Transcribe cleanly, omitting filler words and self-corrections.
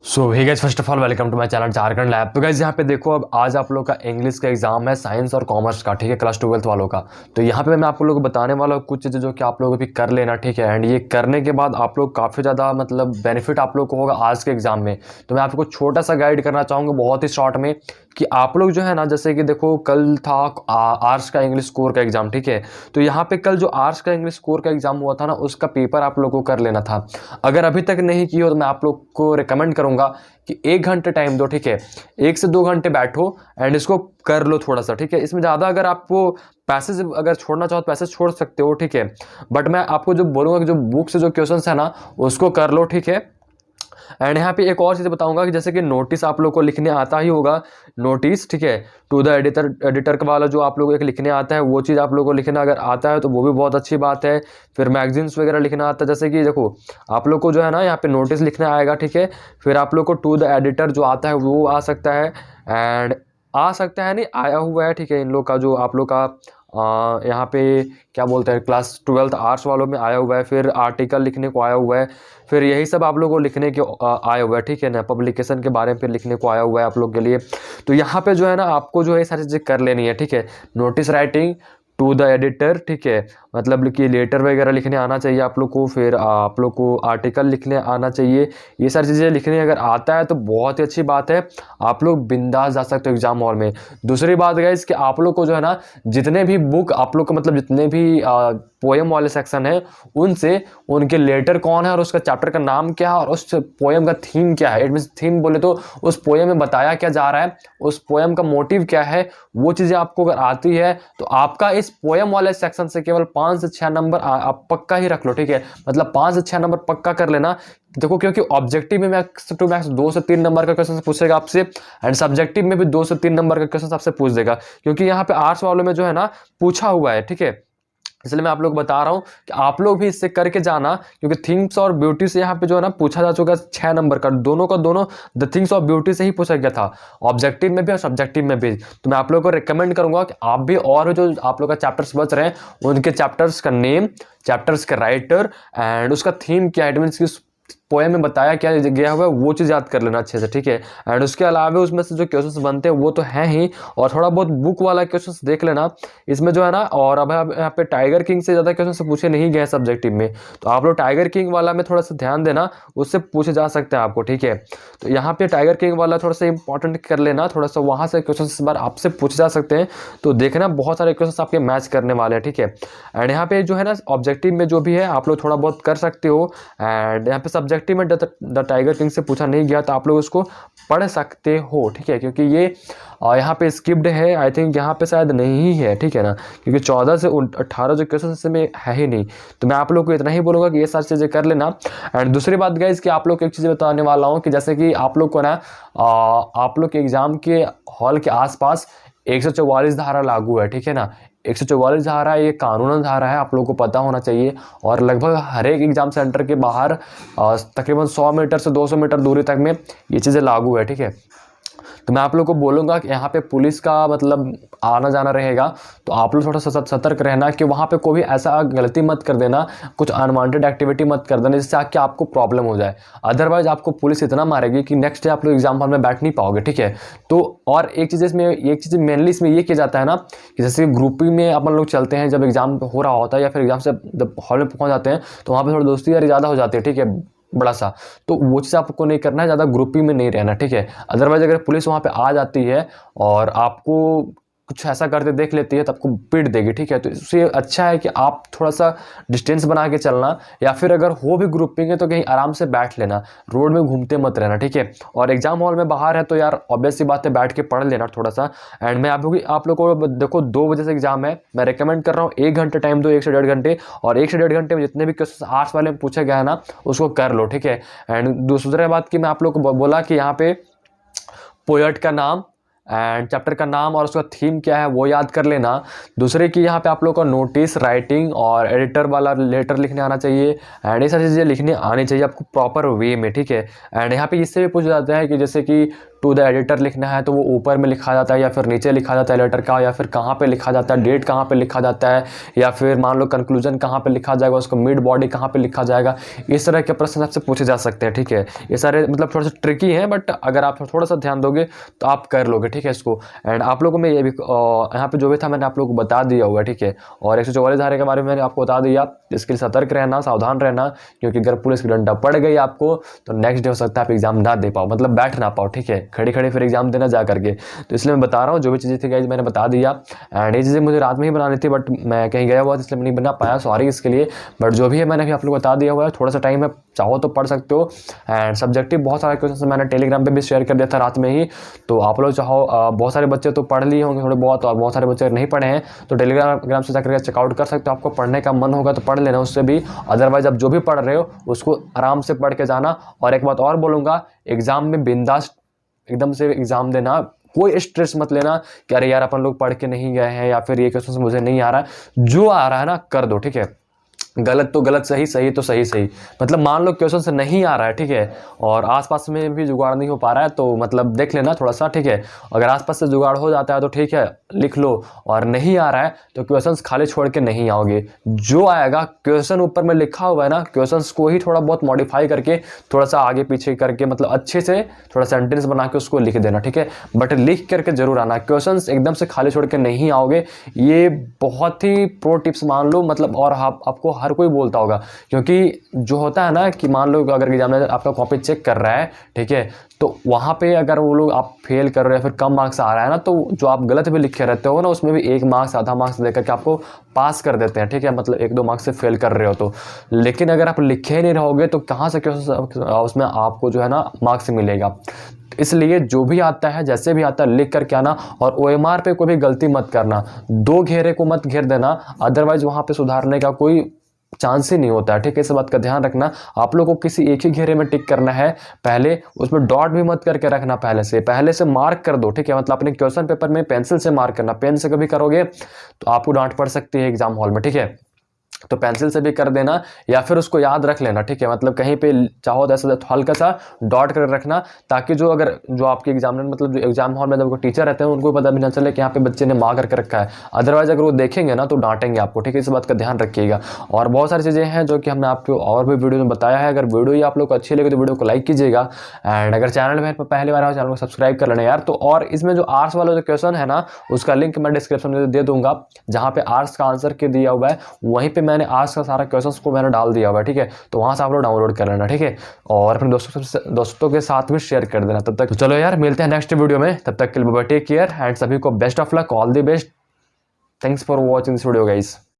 So hey guys, first of all welcome to my channel Jharkhand lab. तो guys यहाँ पे देखो, अब आज आप लोग का इंग्लिश का एग्जाम है, साइंस और कॉमर्स का, ठीक है, क्लास 12th वालों का। तो यहाँ पे मैं आप लोगों को बताने वाला हूँ कुछ चीज़ें जो कि आप लोगों को भी कर लेना, ठीक है। एंड ये करने के बाद आप लोग काफ़ी ज़्यादा मतलब बेनिफिट आप लोग को होगा आज के एग्जाम में। तो मैं आपको छोटा सा गाइड करना चाहूँगा बहुत ही शॉर्ट में, कि आप लोग जो है ना, जैसे कि देखो कल था आर्ट्स का इंग्लिश स्कोर का एग्जाम, ठीक है। तो यहाँ पे कल जो आर्ट्स का इंग्लिश स्कोर का एग्जाम हुआ था ना, उसका पेपर आप लोग को कर लेना था। अगर अभी तक नहीं किया हो तो मैं आप लोग को रिकमेंड करूंगा कि 1 घंटे टाइम दो, ठीक है। 1 से 2 घंटे बैठो एंड इसको कर लो थोड़ा सा, ठीक है। इसमें ज़्यादा अगर आपको पैसेज अगर छोड़ना चाहो तो पैसेज छोड़ सकते हो, ठीक है। बट मैं आपको जो बोलूँगा कि जो बुक से जो क्वेश्चंस है ना, उसको कर लो, ठीक है। एंड यहाँ पे एक और चीज़ बताऊंगा कि जैसे कि नोटिस आप लोग को लिखने आता ही होगा, नोटिस, ठीक है, टू द एडिटर का वाला जो आप लोग को एक लिखने आता है, वो चीज़ आप लोग को लिखना अगर आता है तो वो भी बहुत अच्छी बात है। फिर मैगजीन्स वगैरह लिखना आता है, जैसे कि देखो आप लोग को जो है ना यहाँ पे नोटिस लिखना आएगा, ठीक है। फिर आप लोग को टू द एडिटर जो आता है वो आ सकता है, एंड आ सकता है नहीं, आया हुआ है, ठीक है। इन लोग का जो आप लोग का यहाँ पे क्या बोलते हैं, क्लास 12th आर्ट्स वालों में आया हुआ है। फिर आर्टिकल लिखने को आया हुआ है। फिर यही सब आप लोगों को लिखने के आया हुआ है, ठीक है ना। पब्लिकेशन के बारे में फिर लिखने को आया हुआ है आप लोग के लिए। तो यहाँ पे जो है ना, आपको जो है सारी चीज़ें कर लेनी है, ठीक है। Notice writing to the editor, ठीक है, मतलब कि लेटर वगैरह लिखने आना चाहिए आप लोग को। फिर आप लोग को आर्टिकल लिखने आना चाहिए। ये सारी चीज़ें लिखने अगर आता है तो बहुत ही अच्छी बात है, आप लोग बिंदास जा सकते हो एग्जाम हॉल में। दूसरी बात गाइस कि आप लोग को जो है ना, जितने भी बुक आप लोग को मतलब जितने भी पोएम वाले सेक्शन है, उनसे उनके लेटर कौन है और उसका चैप्टर का नाम क्या है और उस पोएम का थीम क्या है। इट मीन्स थीम बोले तो उस पोएम में बताया क्या जा रहा है, उस पोएम का मोटिव क्या है, वो चीज़ें आपको अगर आती है तो आपका इस पोएम वाले सेक्शन से केवल 5 से 6 नंबर आप पक्का ही रख लो, ठीक है। मतलब 5 से 6 नंबर पक्का कर लेना। देखो क्योंकि ऑब्जेक्टिव में मैक्स टू मैक्स 2 से 3 नंबर का क्वेश्चन पूछेगा आपसे, एंड सब्जेक्टिव में भी 2 से 3 नंबर का क्वेश्चन आपसे पूछ देगा, क्योंकि यहाँ पे आर्ट्स वालों में जो है ना पूछा हुआ है, ठीक है। इसलिए मैं आप लोग बता रहा हूँ कि आप लोग भी इससे करके जाना, क्योंकि थिंग्स और ब्यूटी से यहाँ पे जो है ना पूछा जा चुका है 6 नंबर का, दोनों का दोनों द थिंग्स और ब्यूटी से ही पूछा गया था, ऑब्जेक्टिव में भी और सब्जेक्टिव में भी। तो मैं आप लोग को रिकमेंड करूंगा कि आप भी और जो आप लोग का चैप्टर्स बच रहे हैं उनके चैप्टर्स का नेम, चैप्टर्स का राइटर एंड उसका थीम क्या है, इट मीन्स कि पोएम में बताया क्या गया हुआ है, वो चीज़ याद कर लेना अच्छे से, ठीक है। एंड उसके अलावा उसमें से जो क्वेश्चंस बनते हैं वो तो हैं ही, और थोड़ा बहुत बुक वाला क्वेश्चंस देख लेना इसमें जो है ना। और अब यहाँ पे टाइगर किंग से ज़्यादा क्वेश्चन पूछे नहीं गए सब्जेक्टिव में, तो आप लोग टाइगर किंग वाला में थोड़ा सा ध्यान देना, उससे पूछे जा सकते हैं आपको, ठीक है। तो यहाँ पे टाइगर किंग वाला थोड़ा सा इंपॉर्टेंट कर लेना, थोड़ा सा वहाँ से क्वेश्चन इस बार आपसे पूछे जा सकते हैं। तो देखना बहुत सारे क्वेश्चन आपके मैच करने वाले हैं, ठीक है। एंड यहाँ पे जो है ना ऑब्जेक्टिव में जो भी है आप लोग थोड़ा बहुत कर सकते हो। एंड यहाँ पे सब्जेक्टिव में द टाइगर किंग से पूछा नहीं गया तो आप लोग उसको पढ़ सकते हो, ठीक है, क्योंकि ये यहाँ पे स्किप्ड है, आई थिंक यहाँ पे शायद नहीं है, ठीक है ना, क्योंकि 14 से 18 जो क्वेश्चन इसमें है ही नहीं। तो मैं आप लोग को इतना ही बोलूँगा कि ये सारी चीज़ें कर लेना। एंड दूसरी बात गाइस कि आप लोग को एक चीज़ बताने वाला हूँ कि जैसे कि आप लोग को ना आप लोग के एग्जाम के हॉल के आसपास 144 धारा लागू है, ठीक है ना। 144 धारा ये कानूनन धारा है, आप लोगों को पता होना चाहिए। और लगभग हर एक एग्जाम सेंटर के बाहर तकरीबन 100 मीटर से 200 मीटर दूरी तक में ये चीज़ें लागू है, ठीक है। तो मैं आप लोग को बोलूँगा कि यहाँ पे पुलिस का मतलब आना जाना रहेगा, तो आप लोग थोड़ा सा सतर्क रहना कि वहाँ पे कोई ऐसा गलती मत कर देना, कुछ अनवांटेड एक्टिविटी मत कर देना जिससे आके आपको प्रॉब्लम हो जाए। अदरवाइज आपको पुलिस इतना मारेगी कि नेक्स्ट डे आप लोग एग्जाम हॉल में बैठ नहीं पाओगे, ठीक है। तो और एक चीज़ मेनली इसमें ये किया जाता है ना कि जैसे ग्रुपिंग में अपन लोग चलते हैं, जब एग्जाम हो रहा होता है या फिर एग्जाम से जब हॉल में पहुँच जाते हैं तो वहाँ पर थोड़ी दोस्ती यारी ज़्यादा हो जाती है, ठीक है, बड़ा सा। तो वो चीज़ आपको नहीं करना है, ज़्यादा ग्रुपिंग में नहीं रहना, ठीक है। अदरवाइज अगर पुलिस वहाँ पे आ जाती है और आपको कुछ ऐसा करते देख लेती है तो आपको पीट देगी, ठीक है। तो इससे अच्छा है कि आप थोड़ा सा डिस्टेंस बना के चलना, या फिर अगर हो भी ग्रुपिंग है तो कहीं आराम से बैठ लेना, रोड में घूमते मत रहना, ठीक है। और एग्जाम हॉल में बाहर है तो यार ऑब्वियस सी बात है, बैठ के पढ़ लेना थोड़ा सा। एंड मैं आप लोग को देखो 2 बजे से एग्जाम है, मैं रिकमेंड कर रहा हूँ 1 घंटे टाइम दो, 1 से 1.5 घंटे, और 1 से 1.5 घंटे में जितने भी क्वेश्चन आर्ट्स वाले में पूछा गया है ना उसको कर लो, ठीक है। एंड दूसरी बात की मैं आप लोग को बोला कि यहाँ पे पोएट का नाम एंड चैप्टर का नाम और उसका थीम क्या है वो याद कर लेना। दूसरे की यहाँ पे आप लोग को नोटिस, राइटिंग और एडिटर वाला लेटर लिखने आना चाहिए एंड ये सारी चीज़ें लिखने आनी चाहिए आपको प्रॉपर वे में, ठीक है। एंड यहाँ पे इससे भी पूछा जाता है कि जैसे कि टू द एडिटर लिखना है तो वो ऊपर में लिखा जाता है या फिर नीचे लिखा जाता है लेटर का, या फिर कहाँ पे लिखा जाता है, डेट कहाँ पे लिखा जाता है, या फिर मान लो कंक्लूजन कहाँ पे लिखा जाएगा, उसको मिड बॉडी कहाँ पे लिखा जाएगा। इस तरह के प्रश्न आपसे पूछे जा सकते हैं, ठीक है। ये सारे मतलब थोड़ा सा ट्रिकी हैं, बट अगर आप थोड़ा सा ध्यान दोगे तो आप कर लोगे, ठीक है इसको। एंड आप लोगों में ये भी यहाँ पे जो भी था मैंने आप लोगों को बता दिया हुआ है, ठीक है। और 144 धारे के बारे में मैंने आपको बता दिया, इसके लिए सतर्क रहना, सावधान रहना, क्योंकि अगर पुलिस की डंडा पड़ गई आपको तो नेक्स्ट डे हो सकता है आप एग्जाम ना दे पाओ, मतलब बैठ ना पाओ, ठीक है। खड़ी खड़ी फिर एग्जाम देना जा करके। तो इसलिए मैं बता रहा हूँ जो भी चीज़ें थी गाइस मैंने बता दिया। एंड ये चीज़ें मुझे रात में ही बनानी थी, बट मैं कहीं गया हुआ था इसलिए मैं नहीं बना पाया, सॉरी इसके लिए। बट जो भी है मैंने भी आप लोग बता दिया हुआ है। थोड़ा सा टाइम है, चाहो तो पढ़ सकते हो। एंड सब्जेक्टिव बहुत सारे क्वेश्चन मैंने टेलीग्राम पे भी शेयर कर दिया था रात में ही, तो आप लोग चाहो बहुत सारे बच्चे तो पढ़ लिए होंगे थोड़े बहुत, और बहुत सारे बच्चे नहीं पढ़े हैं तो टेलीग्राम से जाकर चेकआउट कर सकते हो। आपको पढ़ने का मन होगा तो पढ़ लेना उससे भी, अदरवाइज आप जो भी पढ़ रहे हो उसको आराम से पढ़ के जाना। और एक बात और बोलूँगा, एग्जाम में बिंदास एकदम से एग्जाम देना, कोई स्ट्रेस मत लेना कि अरे यार अपन लोग पढ़ के नहीं गए हैं या फिर ये क्वेश्चन मुझे नहीं आ रहा है। जो आ रहा है ना कर दो, ठीक है। गलत तो गलत, सही सही तो सही सही, मतलब मान लो क्वेश्चन से नहीं आ रहा है, ठीक है, और आसपास में भी जुगाड़ नहीं हो पा रहा है तो मतलब देख लेना थोड़ा सा, ठीक है। अगर आसपास से जुगाड़ हो जाता है तो ठीक है लिख लो, और नहीं आ रहा है तो क्वेश्चंस खाली छोड़ के नहीं आओगे। जो आएगा क्वेश्चन ऊपर में लिखा हुआ है ना, क्वेश्चंस को ही थोड़ा बहुत मॉडिफाई करके, थोड़ा सा आगे पीछे करके, मतलब अच्छे से थोड़ा सेंटेंस बना के उसको लिख देना, ठीक है। बट लिख करके जरूर आना, क्वेश्चंस एकदम से खाली छोड़ के नहीं आओगे। ये बहुत ही प्रो टिप्स मान लो, मतलब और आपको हर कोई बोलता होगा, क्योंकि जो होता है ना कि मान लो अगर एग्जामिनर आपका कॉपी चेक कर रहा है, ठीक है, तो वहाँ पे अगर वो लोग आप फेल कर रहे हो या फिर कम मार्क्स आ रहा है ना, तो जो आप गलत भी लिखे रहते हो ना उसमें भी 1 मार्क्स आधा मार्क्स देकर के आपको पास कर देते हैं, ठीक है, मतलब 1-2 मार्क्स से फेल कर रहे हो तो। लेकिन अगर आप लिखे ही नहीं रहोगे तो कहाँ से उसमें आपको जो है ना मार्क्स मिलेगा। इसलिए जो भी आता है जैसे भी आता है लिख करके आना, और OMR पे कोई भी गलती मत करना, 2 घेरे को मत घेर देना, अदरवाइज वहाँ पे सुधारने का कोई चांस ही नहीं होता है, ठीक है। इस बात का ध्यान रखना। आप लोगों को किसी एक ही घेरे में टिक करना है, पहले उसमें डॉट भी मत करके रखना, पहले से मार्क कर दो, ठीक है। मतलब अपने क्वेश्चन पेपर में पेंसिल से मार्क करना, पेन से कभी करोगे तो आपको डांट पड़ सकती है एग्जाम हॉल में, ठीक है। तो पेंसिल से भी कर देना या फिर उसको याद रख लेना, ठीक है। मतलब कहीं पे चाहो तो ऐसा हल्का सा डॉट कर रखना, ताकि जो आपके एग्जामिनर मतलब जो एग्जाम हॉल में जब टीचर रहते हैं उनको पता भी ना चले कि यहाँ पे बच्चे ने मार्क करके रखा है। अदरवाइज अगर वो देखेंगे ना तो डांटेंगे आपको, ठीक है। इस बात का ध्यान रखिएगा। और बहुत सारी चीज़ें हैं जो कि हमने आपको और भी वीडियो में बताया है। अगर वीडियो ही आप लोग को अच्छी लगे तो वीडियो को लाइक कीजिएगा, एंड अगर चैनल में पहली बार आओ चैनल को सब्सक्राइब कर लेना यार। तो और इसमें जो आर्ट्स वाला जो क्वेश्चन है ना उसका लिंक मैं डिस्क्रिप्शन में दे दूंगा, जहाँ पे आर्ट्स का आंसर के दिया हुआ है, वहीं पे मैंने आर्ट्स का सारा क्वेश्चंस को मैंने डाल दिया हुआ है, ठीक है। तो वहां से आप लोग डाउनलोड कर लेना, ठीक है, और अपने दोस्तों के साथ भी शेयर कर देना। तब तक तो चलो यार मिलते हैं नेक्स्ट वीडियो में, तब तक के लिए टेक केयर एंड सभी को best of luck, all the best. Thanks for watching this video guys.